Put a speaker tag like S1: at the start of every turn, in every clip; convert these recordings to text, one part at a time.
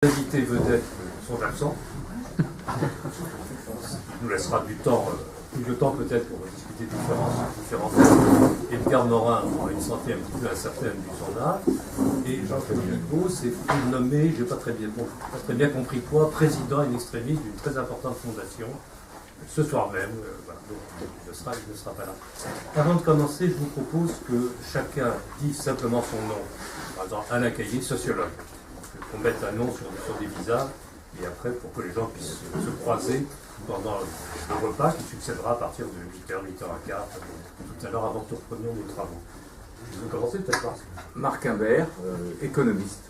S1: Les invités vedettes sont absents. Il nous laissera du temps, plus de temps peut-être pour discuter différents thèmes. Edgar Morin a une santé un petit peu incertaine vu son âge. Et Jean-Claude Libaud s'est nommé, je n'ai pas très bien compris quoi, président in extremis d'une très importante fondation. Ce soir même, voilà, donc il ne sera pas là. Avant de commencer, je vous propose que chacun dise simplement son nom. Par exemple, Alain Caillé, sociologue. Qu'on mette un nom sur des visages, et après, pour que les gens puissent se croiser pendant le repas qui succédera à partir de 8h, 8h15, tout à l'heure, avant que nous reprenions nos travaux. Je vais commencer peut-être par
S2: Marc Imbert, économiste.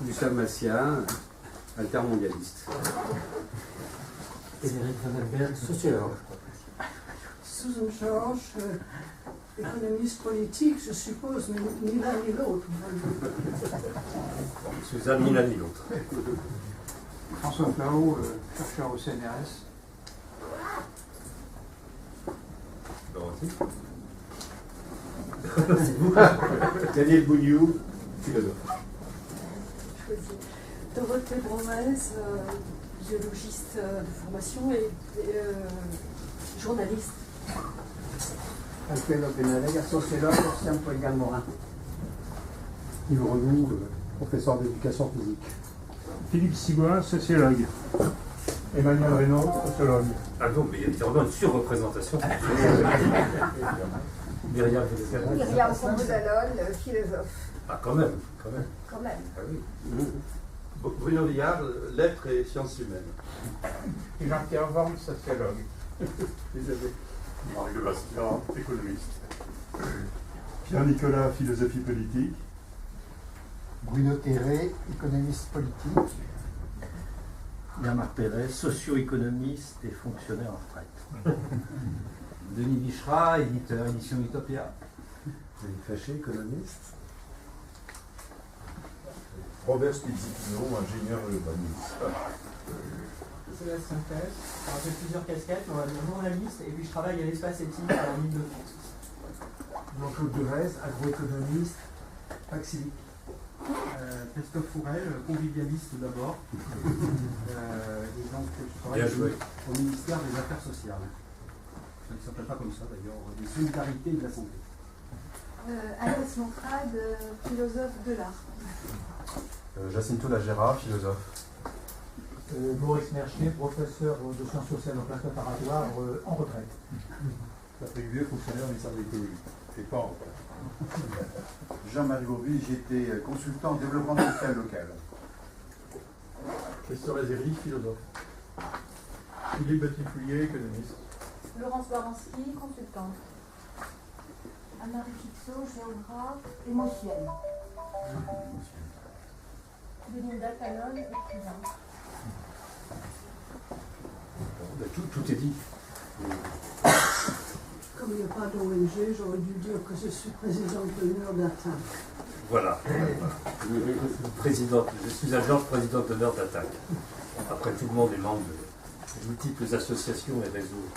S3: Gustave Massien, altermondialiste.
S4: Frédéric Van Albert, sociologue.
S5: Susan Georges, économiste politique, je suppose, mais ni l'un ni l'autre.
S1: Suzanne, ni l'un ni l'autre.
S6: François Plao, chercheur au CNRS.
S1: Laurenti.
S3: C'est vous. Daniel Bougnou, philosophe.
S7: Dorothée Bromès, biologiste de formation et journaliste.
S8: Alfredo Penalega, sociologue, Sciences Po Morin.
S9: Yves Renou, professeur d'éducation physique.
S10: Philippe Sigouin, sociologue.
S9: Emmanuel Reynaud, sociologue.
S1: Ah non, mais il y a vraiment une surreprésentation. Myriam
S7: Fombodalone, philosophe.
S1: Ah, quand même.
S7: Quand même.
S1: Ah oui.
S11: Bruno Liard, lettres et sciences humaines.
S6: Et Jean-Pierre Worm, sociologue.
S12: Marc de Bastia, économiste. Pierre-Nicolas, philosophie politique.
S9: Bruno Terré, économiste politique.
S4: Bernard Perret, socio-économiste et fonctionnaire en retraite.
S3: Denis Bichera, éditeur, édition Utopia.
S9: Denis Faché, économiste.
S12: Robert Spitzipino, ingénieur urbaniste.
S13: Sébastien Pech, j'ai plusieurs casquettes, on va dire journaliste, et puis je travaille à l'espace éthique à l'Île-de-France.
S9: Jean-Claude Devez, agroéconomiste, Paxilic.
S14: Christophe Fourel, convivialiste d'abord. Et donc je travaille au ministère des Affaires sociales. Ça ne s'appelle pas comme ça d'ailleurs, des solidarités et de la santé.
S7: Agnès Montrade, philosophe de l'art.
S15: Jacinto Lagera, philosophe.
S16: Maurice Mercier, professeur de sciences sociales en classe préparatoire en retraite.
S17: Patrick Vieux, fonctionnaire au ministère de l'écologie. Et pas en retraite.
S18: Jean-Marie Gourby, j'étais consultant en développement social local.
S17: Christophe Rézéry, philosophe. Philippe Batifoulier, économiste.
S7: Laurence Baranski, consultante. Anne-Marie Fixot, géographe, émotionnelle. Belinda Talon, écrivain.
S1: Tout est dit.
S5: Comme il n'y a pas d'ONG, j'aurais dû dire que je suis présidente d'honneur d'Attaque.
S1: Voilà. Je suis à Georges, présidente d'honneur d'Attaque. Après, tout le monde est membre de multiples associations et réseaux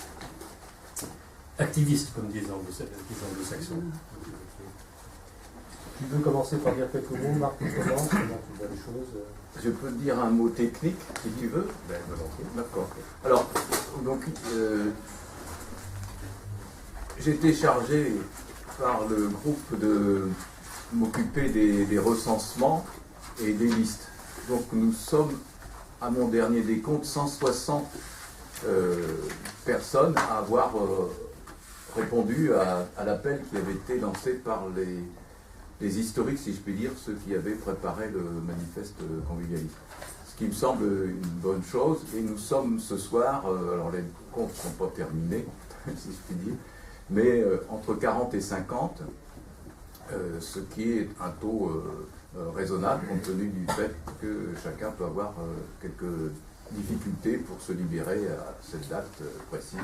S1: activistes, comme disent les anglo-saxons. Tu veux commencer par dire quelques mots, Marc, comment tu vois les choses?
S2: Je peux te dire un mot technique, si tu veux.
S1: Ben, volontiers.
S2: D'accord. Alors, donc, j'ai été chargé par le groupe de m'occuper des recensements et des listes. Donc, nous sommes, à mon dernier décompte, 160 personnes à avoir répondu à l'appel qui avait été lancé par les historiques, si je puis dire, ceux qui avaient préparé le manifeste convivialiste. Ce qui me semble une bonne chose. Et nous sommes ce soir, alors les comptes ne sont pas terminés, si je puis dire, mais entre 40 et 50, ce qui est un taux raisonnable compte tenu du fait que chacun peut avoir quelques difficultés pour se libérer à cette date précise,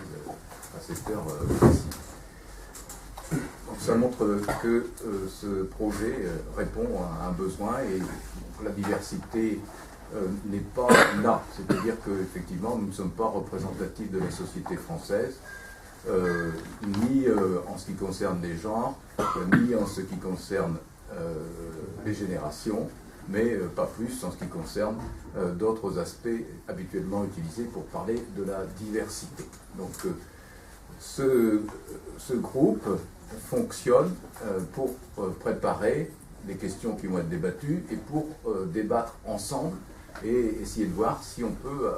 S2: à cette heure précise. Donc ça montre que ce projet répond à un besoin et la diversité n'est pas là. C'est-à-dire qu'effectivement, nous ne sommes pas représentatifs de la société française, ni en ce qui concerne les genres, ni en ce qui concerne les générations, mais pas plus en ce qui concerne d'autres aspects habituellement utilisés pour parler de la diversité. Donc ce groupe fonctionne pour préparer les questions qui vont être débattues et pour débattre ensemble et essayer de voir si on peut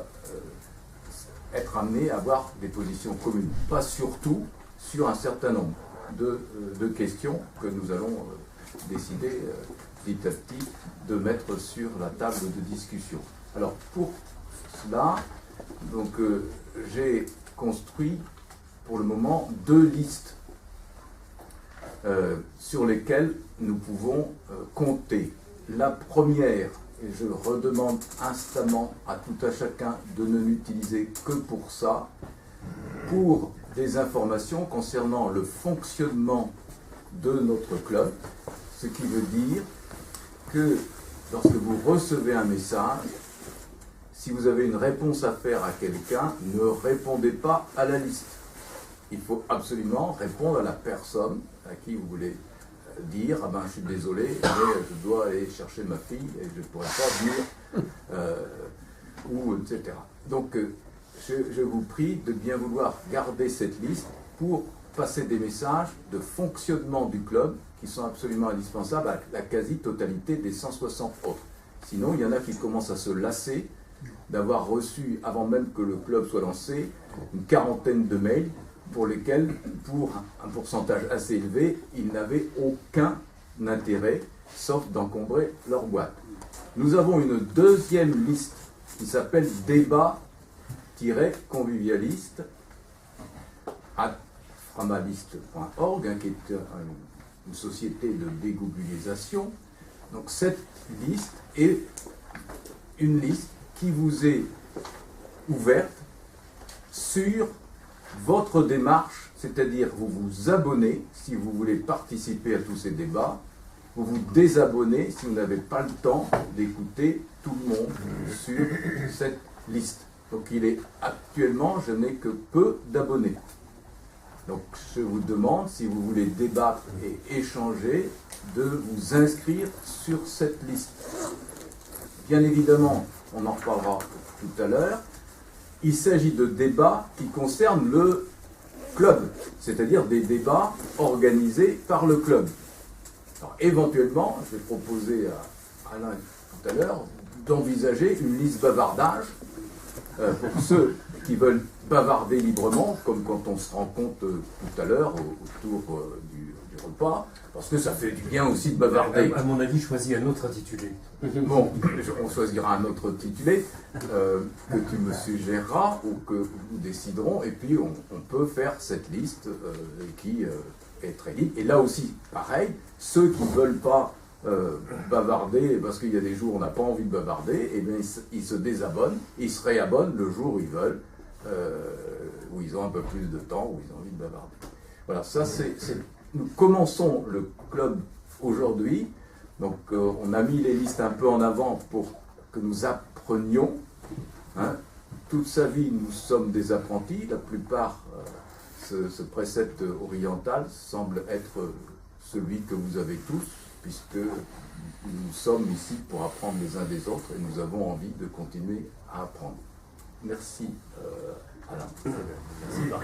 S2: être amené à avoir des positions communes. Pas surtout sur un certain nombre de questions que nous allons décider petit à petit de mettre sur la table de discussion. Alors pour cela, donc j'ai construit pour le moment 2 listes sur lesquelles nous pouvons compter. La première, et je redemande instamment à tout à chacun de ne l'utiliser que pour ça, pour des informations concernant le fonctionnement de notre club, ce qui veut dire que lorsque vous recevez un message, si vous avez une réponse à faire à quelqu'un, ne répondez pas à la liste. Il faut absolument répondre à la personne à qui vous voulez dire « Ah ben, je suis désolé, mais je dois aller chercher ma fille et je ne pourrai pas venir, ou etc. » Donc, je vous prie de bien vouloir garder cette liste pour passer des messages de fonctionnement du club qui sont absolument indispensables à la quasi-totalité des 160 autres. Sinon, il y en a qui commencent à se lasser d'avoir reçu, avant même que le club soit lancé, une quarantaine de mails pour lesquels, pour un pourcentage assez élevé, ils n'avaient aucun intérêt, sauf d'encombrer leur boîte. Nous avons une deuxième liste qui s'appelle débat-convivialiste à framaliste.org, qui est une société de dégooglisation. Donc cette liste est une liste qui vous est ouverte sur votre démarche, c'est-à-dire vous vous abonnez si vous voulez participer à tous ces débats, vous vous désabonnez si vous n'avez pas le temps d'écouter tout le monde sur cette liste. Donc il est actuellement, je n'ai que peu d'abonnés. Donc je vous demande, si vous voulez débattre et échanger, de vous inscrire sur cette liste. Bien évidemment, on en reparlera tout à l'heure, il s'agit de débats qui concernent le club, c'est-à-dire des débats organisés par le club. Alors, éventuellement, je vais proposer à Alain tout à l'heure d'envisager une liste bavardage pour ceux qui veulent bavarder librement, comme quand on se rencontre tout à l'heure autour du repas, parce que ça fait du bien aussi de bavarder.
S1: À mon avis, choisis un autre intitulé.
S2: Bon, on choisira un autre intitulé que tu me suggéreras ou que nous déciderons, et puis on peut faire cette liste qui est très libre. Et là aussi, pareil, ceux qui ne veulent pas bavarder, parce qu'il y a des jours où on n'a pas envie de bavarder, et bien ils se désabonnent, ils se réabonnent le jour où ils veulent, où ils ont un peu plus de temps, où ils ont envie de bavarder. Voilà, ça c'est... Nous commençons le club aujourd'hui, donc on a mis les listes un peu en avant pour que nous apprenions. Hein. Toute sa vie, nous sommes des apprentis, la plupart, ce précepte oriental semble être celui que vous avez tous, puisque nous sommes ici pour apprendre les uns des autres et nous avons envie de continuer à apprendre. Merci Alain.
S1: Merci Marc.